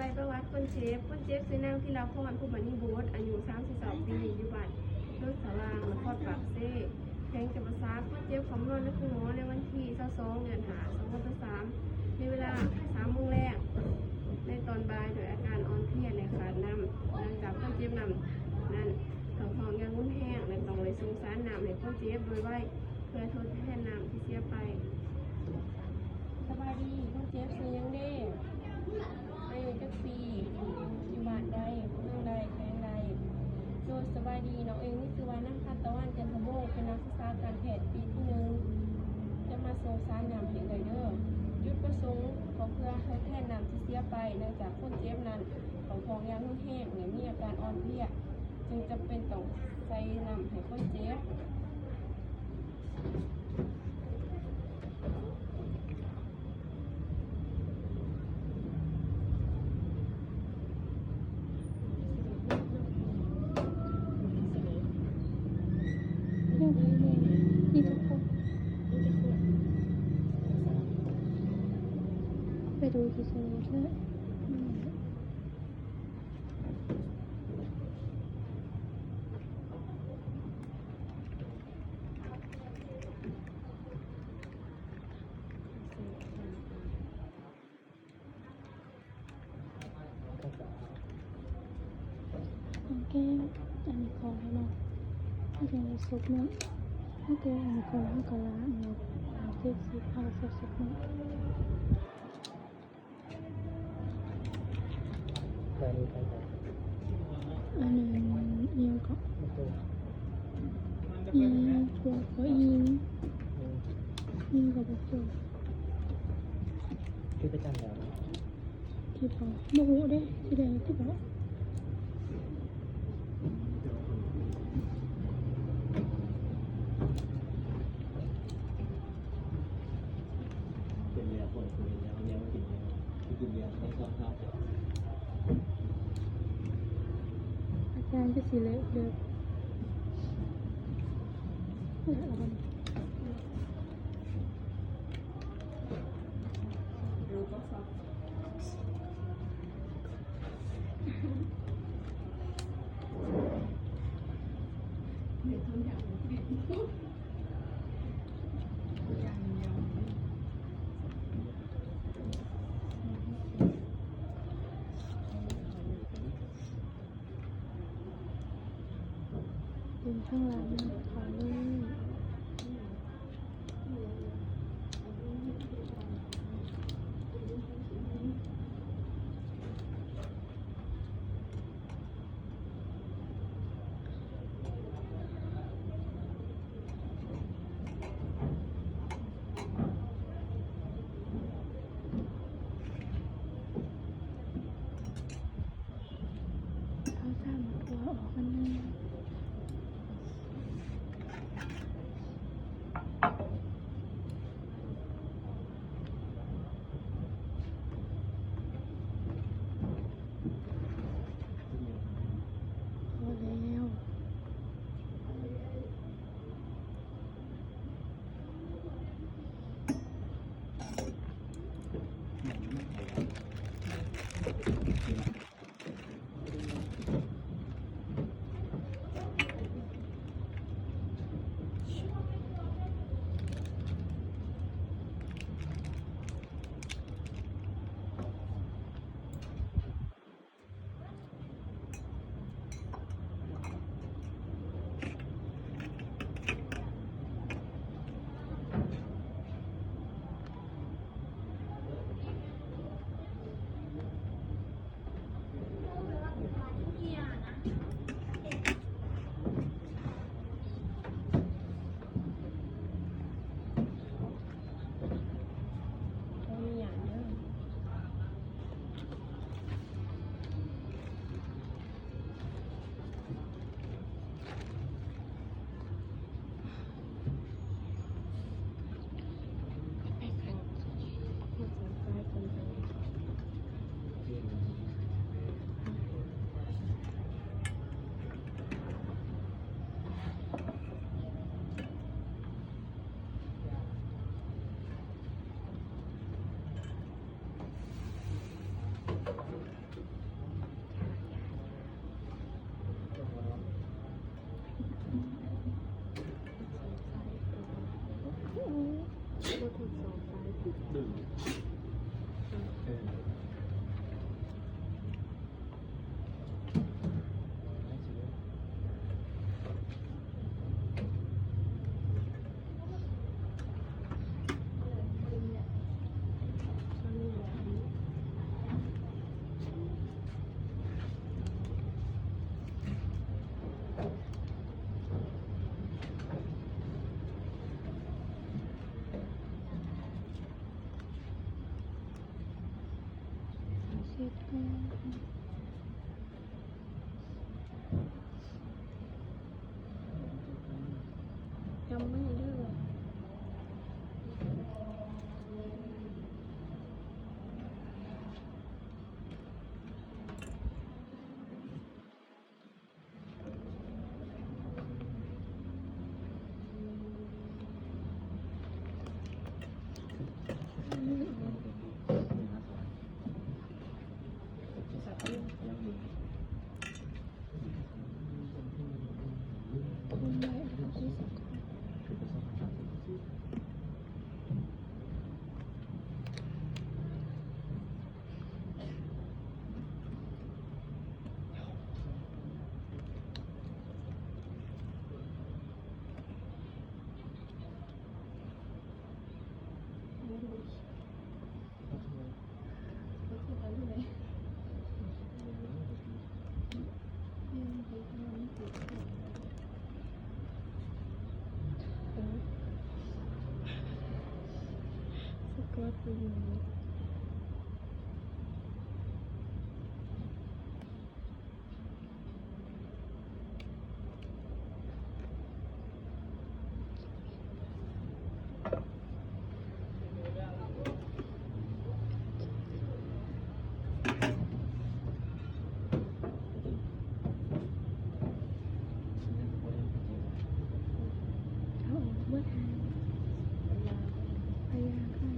บประวัติคนเจ็บคือนางที่เราพรผู้บันิบูตอายุ32 ปีอยู่บ้านโนนสว่างนครปากเซ่แขวงจำปาสักคนเจ็บของนอนและคุณหมอในวันที่22 เดือน5 2023ในเวลา3 โมงแรกในตอนบ่ายโดยอาการอ่อนเพลียในขาดน้ำเนื่องจากคนเจ็บนั้นเขาของยังงุ้นแห้งและต้องเลยสงสารน้ำให้คนเจ็บโดยไว้เพื่อทดแทนน้ำที่เสียไปสบายดีคนเจ็บซื้อยังเด้อายุจักปีอยู่บ้านใดเมืองใดแขวงใดโดยสบายดีน้องเองนี่คือว่านั่งคันตะวันจันทโมกเป็นนักศึกษาการแพทย์ปีที่1จะมาส่งสารนำให้เลยเด้อจุดประสงค์ของเพื่อทดแทนนำที่เสียไปเนื่องจากคนเจ็บนั้นของยางนุ่นแห้งเนี่ยมีอาการอ่อนเพลียจึงจำเป็นต้องใส่นำให้คนเจ็บไปดูที่สมุดเลยโอเคอันนี้ของให้น้องถ้าจะมีซุปเนาะถ้าเกิดอันนี้ของให้กะลาเนาะเก็บซุปเอาซุปเนาะอันนี้ยิงก็ยิงตัวก็ยิงกับตัวที่ประจำแล้ว ที่พอโมโหได้ที่ใดที่พอเป็นเรือคนคือเรือเลี้ยงกินกินเรือไม่ชอบข้าวอาจารย์จะสีเล็กเด้อแล้วอะไรดูก็สอบเดี๋ยวทำอย่างนี้เป็นข้างหลังขอเลยเขาสร้างตัวออกกันเลยพอแล้ว ฮ็ดให้ จำไม่ได้เลย สักนิด คนใหญ่อายุ20คน ไม่รู้ก็คือตอนที่ไหนสกอตไปอยู่เอาออกเมื่อทานพยาข้าง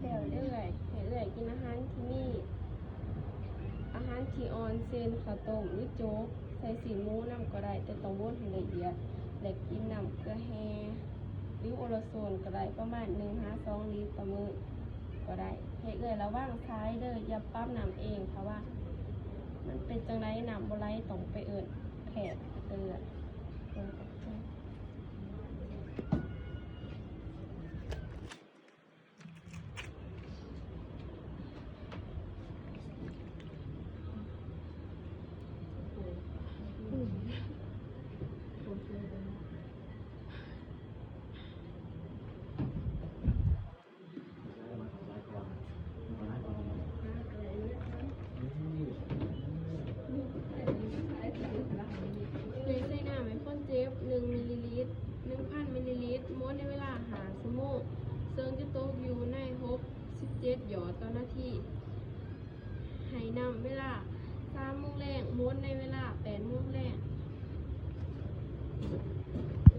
เดี๋ยวเรื่อยกินอาหารที่นี่ อาหารที่ออนเซนข้าวต้มหรือโจ๊กใส่สีหมูน้ำก็ได้แต่ต้องบดให้ละเอียดและกินน้ำเกลือแฮหรือโอโลโซนก็ได้ประมาณ1-2 ลิตรต่อมื้อก็ได้ให้ระว่างซ้ายเด้ออย่าปรับน้ำเองเพราะว่า มันเป็นจังไรน้ำบ่ไหลต้องไปเอิ้นแพทย์เตือนในใส่น้ำให้คนเจ็บ1 มิลลิลิตร 1,000 มิลลิลิตรม้วนในเวลา5 ชั่วโมงเซิงจะตกอยู่ใน17 หยอดต่อนาทีให้นำเวลา3 โมงแรงม้วนในเวลา8 โมงแรง